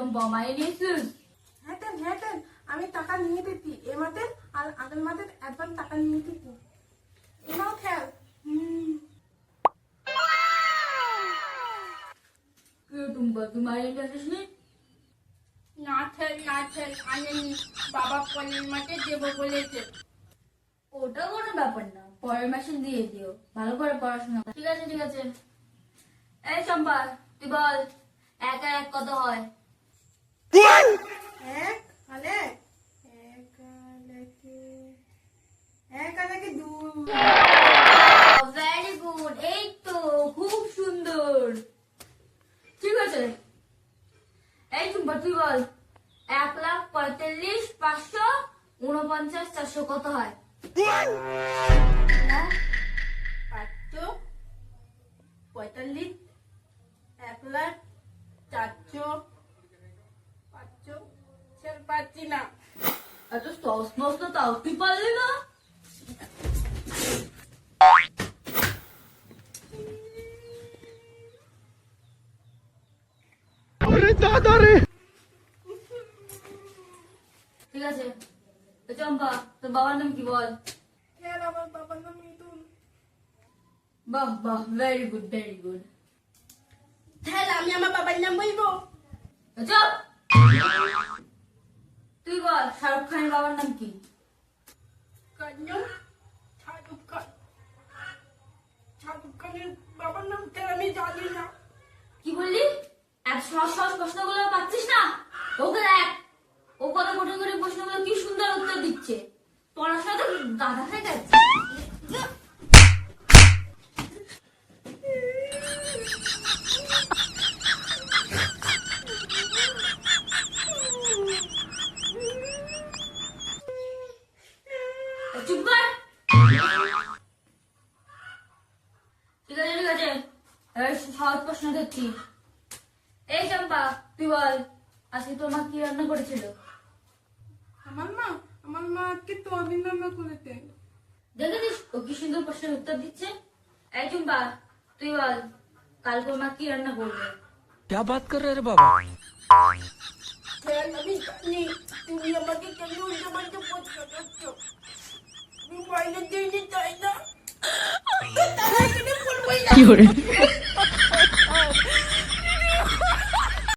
চম্পা মাই নিয়েছিস? হ্যাঁ আমি টাকা নিয়ে দিতি এ মাসের আর আগের মাসের অ্যাডভান্স টাকা নিয়ে দিতি। এনাও খেল। টুম্পা তুই মাইনে আসিস নি? না খেল আনেনি, বাবা পরের মাসে দেবো বলেছে। ওটা কোনো ব্যাপার না, পরের মাসে দিয়ে দিও, ভালো করে পড়াশোনা কর। ঠিক আছে। এই চম্পা তুই বল, এক আর এক কত হয়? এক আলেকে দুই। ভেরি গুড, এই তো খুব সুন্দর। ঠিক আছে, এই চম্পা তুই বল, 1,45,549,400 কত হয়? হ্যাঁ, 545, 1,00,400, পাচ্ছি না। এত সহজ প্রশ্ন তাও তুই পারলি না? ঠিক আছে, তো চম্পা তোর বাবার নাম কি বল? খেল, আমার বাবার নাম মিঠুন। বাহ, ভেরি গুড। খেল, আমি আমার বাবার নাম বলবো। চুপ! তুই বল, শাহরুখ খানের বাবার নাম কি? শাহরুখ খানের বাবার নাম আমি জানি না। কি বললি? এত সহজ প্রশ্নগুলো পাচ্ছিস না? ওকে দেখ, ও কত কঠিন করে প্রশ্নগুলো কি সুন্দর উত্তর দিচ্ছে। পড়াশোনা তো গাধা হয়ে গেছে। চুপ কর। ঠিক আছে, এবার সহজ প্রশ্ন দিচ্ছি। এই চম্পা তুই বল, আজকে তোর মা কি রান্না করেছিল? আমার মা আজকে তরকারি রান্না করেছে। দেখেছিস ও কি সুন্দর প্রশ্নের উত্তর দিচ্ছে। এই চম্পা তুই বল, কালকে ওর মা কি রান্না করবে? क्या बात कर रहे रे बाबा? খেল, আমি জানি তুমি আমাকে কেন উল্টো প্রশ্ন করছো। আমি বাইরে দিইনি তাই না? কি